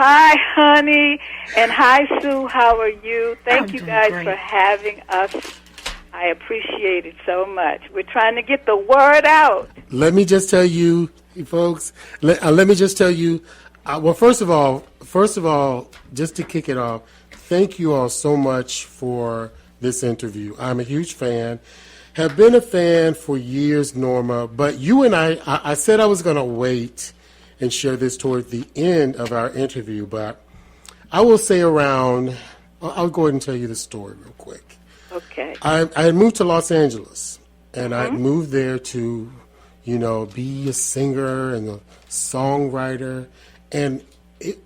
Hi, honey, and hi, Sue. How are you? Thank you guys for having us. I appreciate it so much. We're trying to get the word out. Let me just tell you, folks. Let me just tell you. Well, first of all, just to kick it off, thank you all so much for this interview. I'm a huge fan. Have been a fan for years, Norma. But you and I said I was going to wait and share this toward the end of our interview. But I will say around. I'll go ahead and tell you the story real quick. Okay. I had moved to Los Angeles, and I moved there to, be a singer and a songwriter. And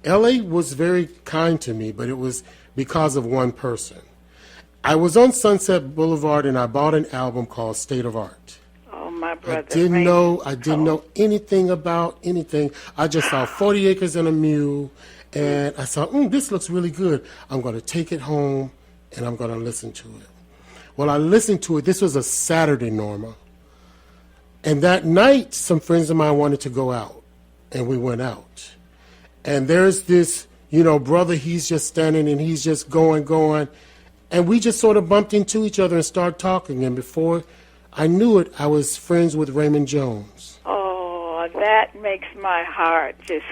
L.A. was very kind to me, but it was because of one person. I was on Sunset Boulevard, and I bought an album called State of Art. Oh, my brother. I didn't know anything about anything. I just saw 40 Acres and a Mule, and I thought, this looks really good. I'm going to take it home, and I'm going to listen to it. Well, I listened to it. This was a Saturday, Norma. And that night, some friends of mine wanted to go out, and we went out. And there's this, brother, he's just standing, and he's just going. And we just sort of bumped into each other and started talking. And before I knew it, I was friends with Raymond Jones. Oh, that makes my heart just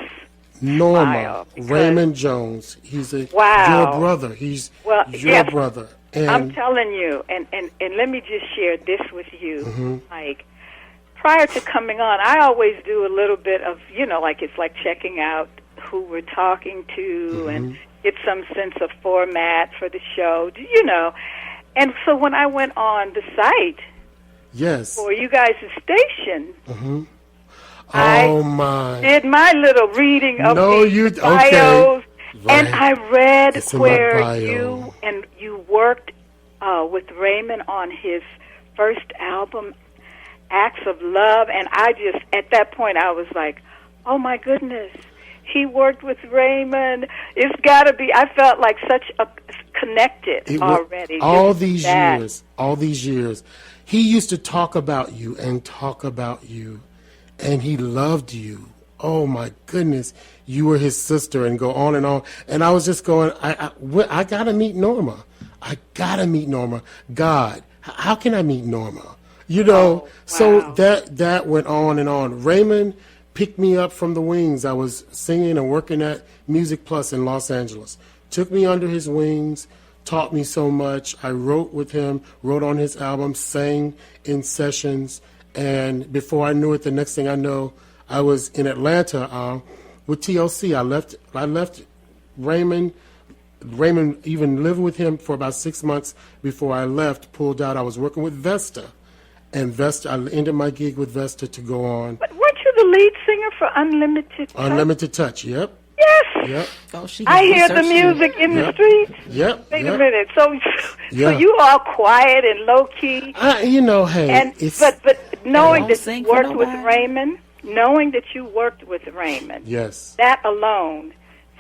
Norma, Raymond Jones. He's your brother. He's your brother. And I'm telling you, and let me just share this with you, Mike. Prior to coming on, I always do a little bit of, it's like checking out who we're talking to and get some sense of format for the show, And so when I went on the site for you guys' station, I did my little reading of the bios. Right. And I read where you worked with Raymond on his first album, Acts of Love, and at that point I was like, oh my goodness, he worked with Raymond. It's got to be. I felt like such a connected already. All these years, he used to talk about you, and he loved you. Oh my goodness, you were his sister, and go on. And I was just going, I gotta meet Norma. I gotta meet Norma. God, how can I meet Norma? So that went on and on. Raymond picked me up from the wings. I was singing and working at Music Plus in Los Angeles. Took me under his wings, taught me so much. I wrote with him, wrote on his album, sang in sessions, and before I knew it, the next thing I know, I was in Atlanta with TLC. I left Raymond. Raymond even lived with him for about 6 months before I left, pulled out. I was working with Vesta. And Vesta, I ended my gig with Vesta to go on. But weren't you the lead singer for Unlimited Touch? Unlimited Touch, yep. Yes. Yep. Oh, I hear the music in the streets. Yep. Wait a minute. So you all quiet and low key. Hey. But knowing that you worked with Raymond, yes, that alone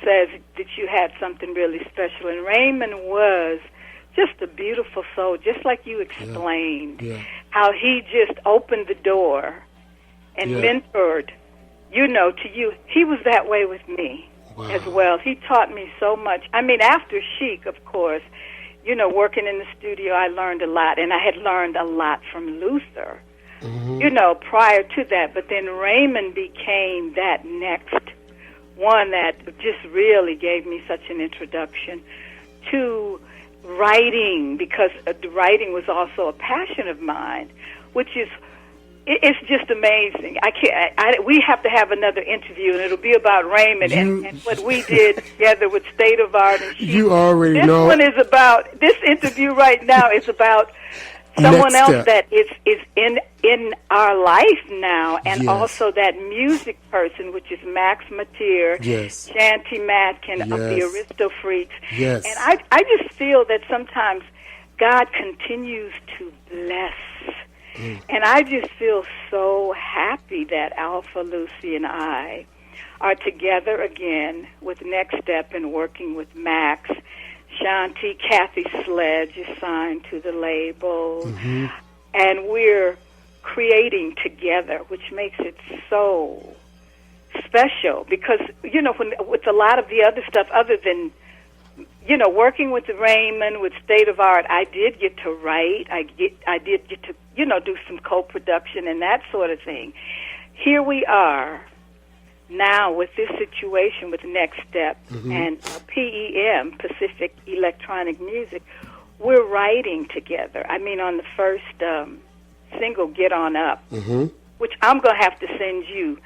says that you had something really special. And Raymond was just a beautiful soul, just like you explained, how he just opened the door and mentored, to you. He was that way with me as well. He taught me so much. I mean, after Chic, of course, working in the studio, I learned a lot, and I had learned a lot from Luther, prior to that. But then Raymond became that next one that just really gave me such an introduction to writing, because writing was also a passion of mine, which is, it's just amazing. We have to have another interview, and it'll be about Raymond and what we did together with State of Art. And you already know. This interview right now is about someone else that is in our life now, and also that music person, which is Max Mateer, Shanty Matkin of the Aristo Freaks. Yes. And I just feel that sometimes God continues to bless. And I just feel so happy that Alpha, Lucy, and I are together again with Next Step and working with Max. Shanti, Kathy Sledge is signed to the label. And we're creating together, which makes it so special because, with a lot of the other stuff, other than, working with Raymond, with State of Art, I did get to write. I did get to, do some co-production and that sort of thing. Here we are now with this situation with Next Step and PEM, Pacific Electronic Music. We're writing together. I mean, on the first single, Get On Up, which I'm going to have to send you.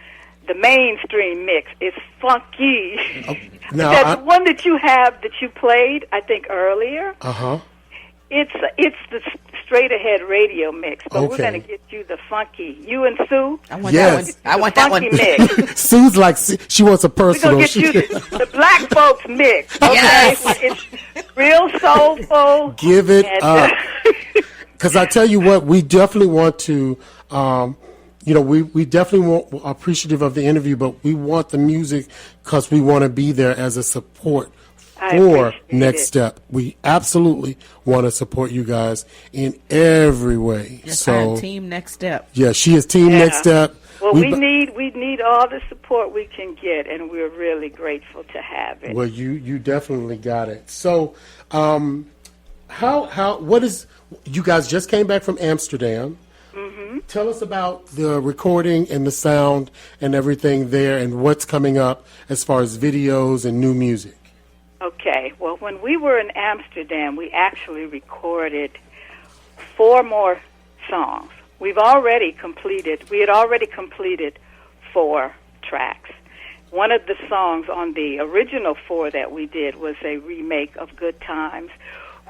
The mainstream mix is funky. Now, that's the one that you played, I think, earlier. It's the straight ahead radio mix, but we're going to get you the funky. You and Sue. I want that one. I want that one. Mix. Sue's like she wants a personal. We're going to get you the black folks mix. Okay, yes. It's real soulful. Give it up. Because I tell you what, we definitely want to. We definitely are appreciative of the interview, but we want the music because we want to be there as a support for Next Step. We absolutely want to support you guys in every way. Yes, so I'm Team Next Step. Yeah, she is Team Next Step. Well, we need all the support we can get, and we're really grateful to have it. Well, you definitely got it. So, what is? You guys just came back from Amsterdam. Tell us about the recording and the sound and everything there and what's coming up as far as videos and new music. Okay. Well, when we were in Amsterdam, we actually recorded 4 more songs. We had already completed 4 tracks. One of the songs on the original 4 that we did was a remake of Good Times,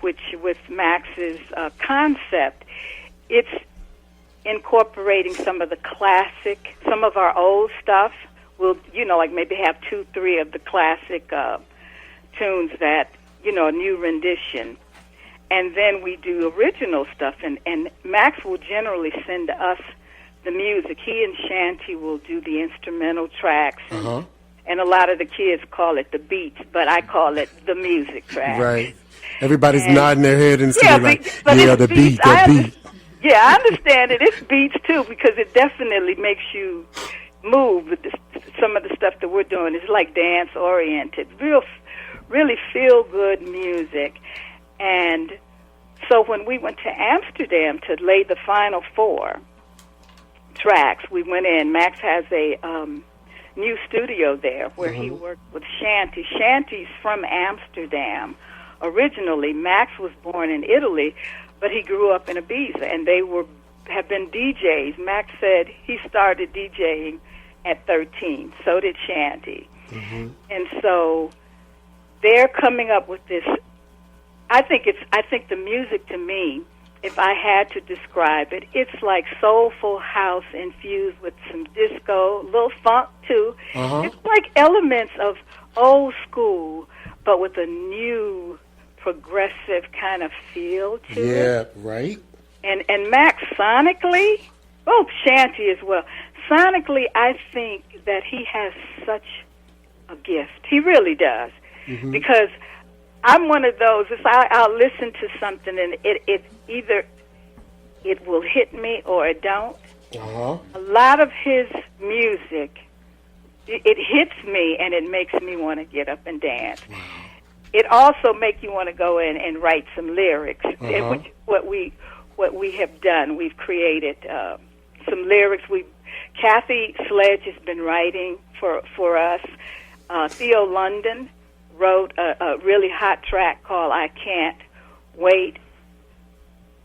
which with Max's concept, it's incorporating some of our old stuff. We'll, like maybe have 2, 3 of the classic tunes that, a new rendition. And then we do original stuff, and Max will generally send us the music. He and Shanti will do the instrumental tracks, and a lot of the kids call it the beats, but I call it the music track. Right. Everybody's nodding their head and saying, the beat, the beat. Yeah, I understand it. It's beats, too, because it definitely makes you move with some of the stuff that we're doing. It's like dance-oriented, really feel-good music. And so when we went to Amsterdam to lay the final 4 tracks, we went in. Max has a new studio there where he worked with Shanti. Shanti's from Amsterdam originally. Max was born in Italy, but he grew up in Ibiza, and they have been DJs. Max said he started DJing at 13. So did Shanti. And so they're coming up with this. I think the music, to me, if I had to describe it, it's like soulful house infused with some disco, a little funk too. It's like elements of old school, but with a new progressive kind of feel to it. Yeah, right. And Max sonically, Shanti as well. Sonically, I think that he has such a gift. He really does. Because I'm one of those, if I'll listen to something and it either it will hit me or it don't. A lot of his music, it hits me and it makes me want to get up and dance. It also makes you want to go in and write some lyrics, which what we have done. We've created some lyrics. Kathy Sledge has been writing for us. Theo London wrote a really hot track called I Can't Wait.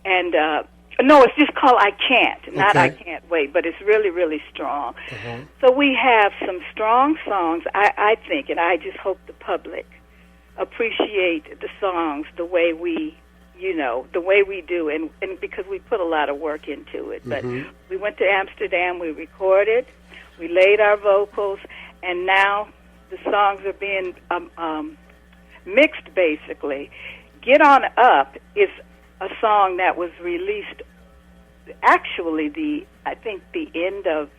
And no, it's just called I Can't, not I Can't Wait, but it's really, really strong. So we have some strong songs, I think, and I just hope the public appreciate the songs the way we do, and because we put a lot of work into it. But we went to Amsterdam, we recorded, we laid our vocals, and now the songs are being mixed, basically. Get On Up is a song that was released actually I think the end of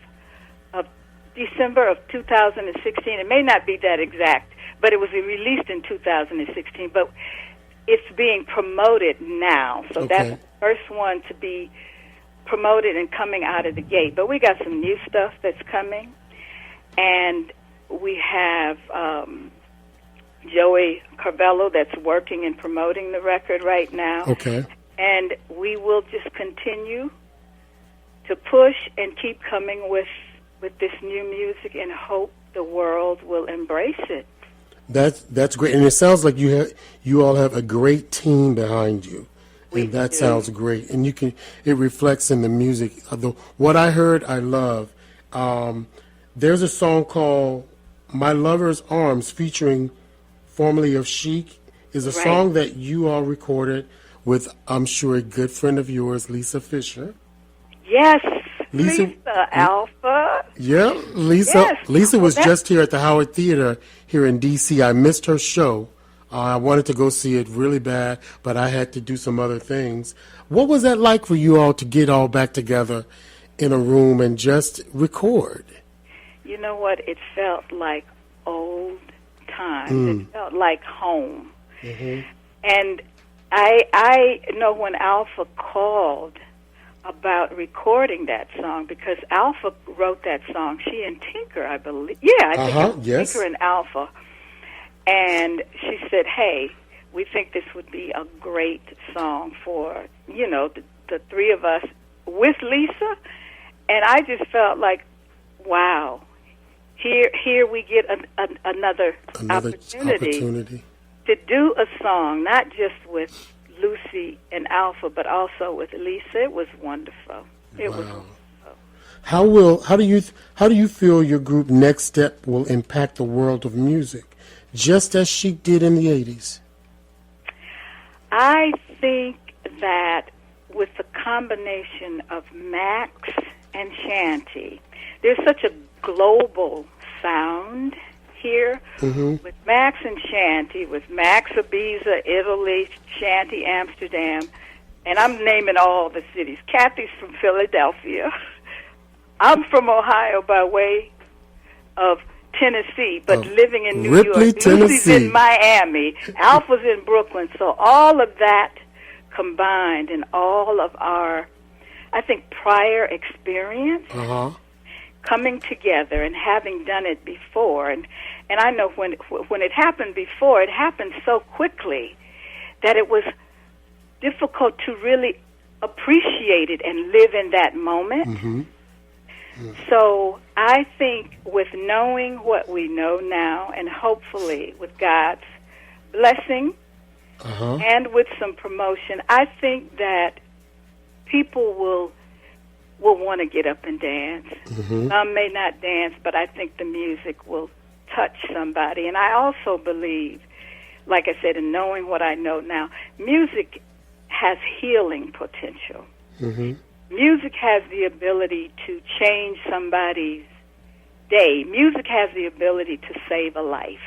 December of 2016. It may not be that exact, but it was released in 2016. But it's being promoted now, so that's the first one to be promoted and coming out of the gate. But we got some new stuff that's coming. And we have Joey Carvello that's working and promoting the record right now. Okay. And we will just continue to push and keep coming with this new music and hope the world will embrace it. That's great, and it sounds like you all have a great team behind you, and that sounds great. And it reflects in the music. What I heard, I love. There's a song called "My Lover's Arms" featuring formerly of Chic. Is a song that you all recorded with, I'm sure, a good friend of yours, Lisa Fisher. Yes, Lisa Alpha. Yeah, Lisa. Yes. Lisa was just here at the Howard Theater here in D.C. I missed her show. I wanted to go see it really bad, but I had to do some other things. What was that like for you all to get all back together in a room and just record? You know what? It felt like old times. It felt like home. Mm-hmm. And I know when Alpha called about recording that song, because Alpha wrote that song. She and Tinker, I believe. Yeah, I think it was Tinker and Alpha. And she said, hey, we think this would be a great song for, the three of us with Lisa. And I just felt like, wow, here we get another opportunity to do a song, not just with Lucy and Alpha, but also with Lisa. It was wonderful. It was wonderful. How do you feel your group Next Step will impact the world of music, just as Chic did in the 80s? I think that with the combination of Max and Shanty, there's such a global sound here with Max and Shanty, with Max Ibiza, Italy, Shanty, Amsterdam, and I'm naming all the cities. Kathy's from Philadelphia. I'm from Ohio by way of Tennessee, but living in New York. Tennessee. Lucy's in Miami. Alpha's in Brooklyn. So all of that combined and all of our, I think, prior experience coming together and having done it before. And I know when it happened before, it happened so quickly that it was difficult to really appreciate it and live in that moment. So I think with knowing what we know now, and hopefully with God's blessing and with some promotion, I think that people will want to get up and dance. Some may not dance, but I think the music will touch somebody. And I also believe, like I said, in knowing what I know now, music has healing potential. Music has the ability to change somebody's day. Music has the ability to save a life.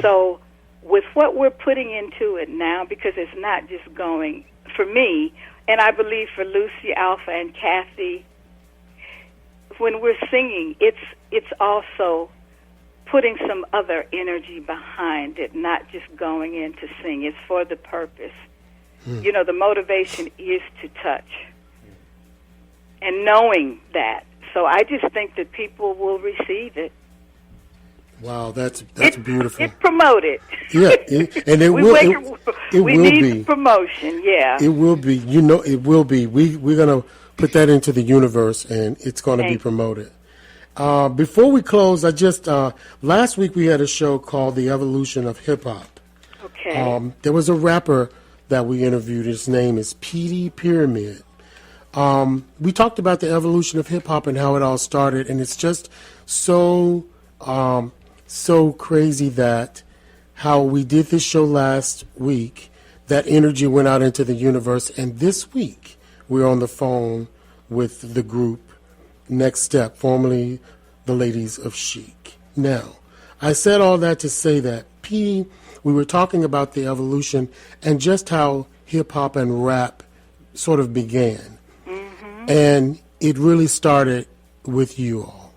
So with what we're putting into it now, because it's not just going, for me, and I believe for Lucy, Alpha, and Kathy, when we're singing, it's also putting some other energy behind it, not just going in to sing. It's for the purpose. The motivation is to touch. And knowing that. So I just think that people will receive it. Wow, that's beautiful. It's promoted. Yeah, and it will be. We need promotion, yeah. It will be. It will be. We're going to put that into the universe, and it's going to be promoted. Before we close, last week we had a show called The Evolution of Hip Hop. Okay. There was a rapper that we interviewed. His name is Petey Pyramid. We talked about the evolution of hip hop and how it all started, and it's just so crazy that how we did this show last week, that energy went out into the universe, and this week we're on the phone with the group Next Step, formerly the Ladies of Chic. Now, I said all that to say that, P, we were talking about the evolution and just how hip-hop and rap sort of began. And it really started with you all,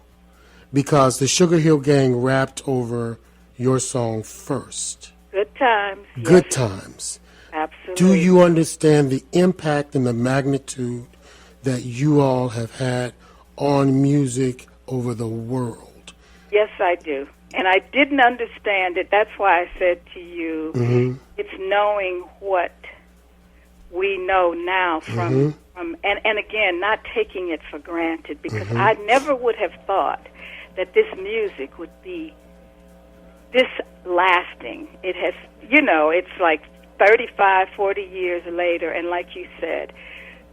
because the Sugar Hill Gang rapped over your song first. Good times. Good times. Absolutely. Do you understand the impact and the magnitude that you all have had on music over the world? Yes, I do. And I didn't understand it. That's why I said to you, it's knowing what we know now from and again, not taking it for granted, because I never would have thought that this music would be this lasting. It has, it's like 35, 40 years later, and like you said,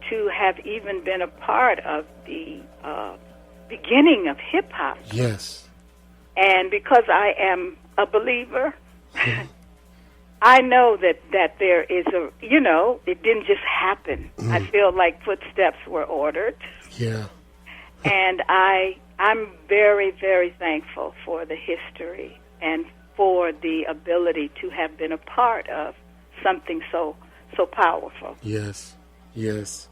to have even been a part of the beginning of hip-hop. Yes. And because I am a believer, I know that there is it didn't just happen. I feel like footsteps were ordered. Yeah. And I'm very, very thankful for the history and for the ability to have been a part of something so powerful. Yes, yes.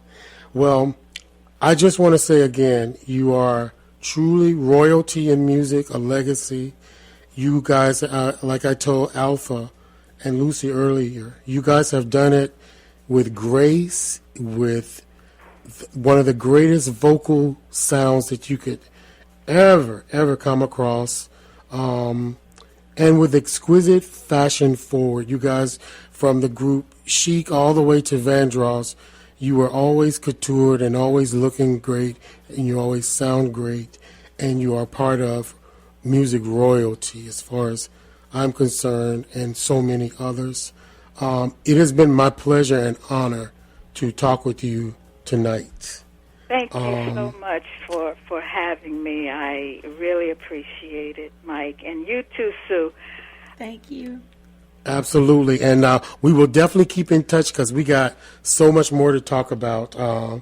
Well, I just want to say again, you are truly royalty in music, a legacy. You guys, like I told Alpha and Lucy earlier, you guys have done it with grace, with one of the greatest vocal sounds that you could ever come across, and with exquisite fashion forward. You guys, from the group Chic all the way to Vandross, you were always couturied and always looking great, and you always sound great, and you are part of music royalty as far as I'm concerned, and so many others. It has been my pleasure and honor to talk with you tonight. Thank you so much for having me. I really appreciate it, Mike. And you too, Sue. Thank you. Absolutely. And we will definitely keep in touch, because we got so much more to talk about our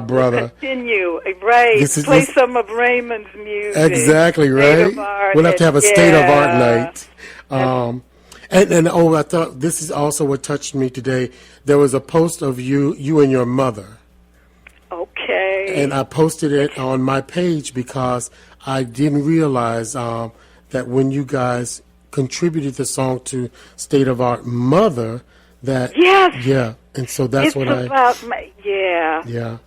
brother. We'll continue. Right. Play some of Raymond's music. Exactly, right? We'll have to have a state of art night. I thought this is also what touched me today. There was a post of you and your mother. Okay. And I posted it on my page because I didn't realize that when you guys contributed the song to State of Art Mother, that and so that's what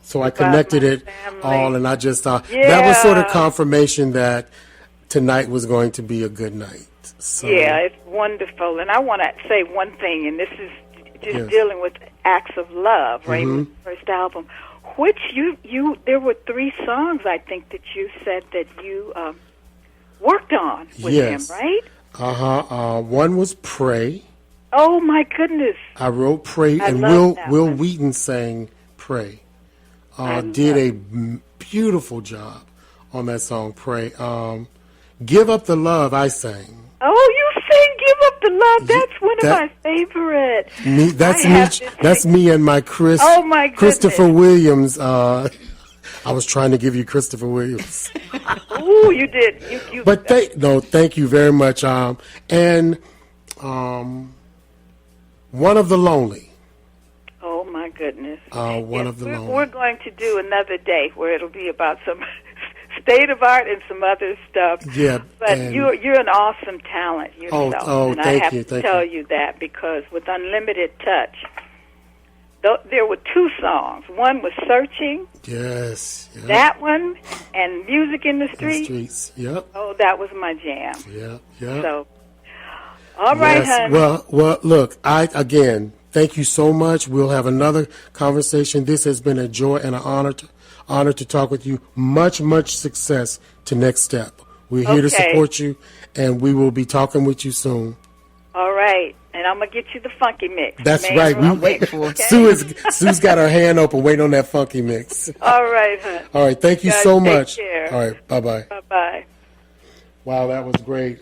so I connected it all, and I just thought that was sort of confirmation that tonight was going to be a good night. So, yeah, it's wonderful. And I want to say one thing, and this is just dealing with Acts of Love, Raymond's first album, which there were 3 songs, I think, that you said that you worked on with him, right? One was Pray. Oh, my goodness. I wrote Pray, and Will Wheaton sang Pray. Did a beautiful job on that song, Pray. Give Up the Love, I sang. Oh, you sang Give Up the Love. That's one of my favorites. That's me and my Christopher Williams. I was trying to give you Christopher Williams. Oh, you did. But thank you very much. And One of the Lonely. Oh my goodness. One of the Lonely. We're going to do another day where it'll be about some State of Art and some other stuff. Yeah. But you're an awesome talent yourself. And I have to tell you that, because with Unlimited Touch, there were 2 songs. One was Searching. Yes. Yep. That one, and Music in the Streets. Yep. Oh, that was my jam. Yep. Yep. So, all right, honey. Well, look, again, thank you so much. We'll have another conversation. This has been a joy and an honor to talk with you. Much success to Next Step. We're here to support you, and we will be talking with you soon. All right. And I'm going to get you the funky mix. That's right. We'll wait for it. Sue's got her hand open waiting on that funky mix. All right, hon. All right. Thank you so much. Take care. All right. Bye-bye. Bye-bye. Wow, that was great.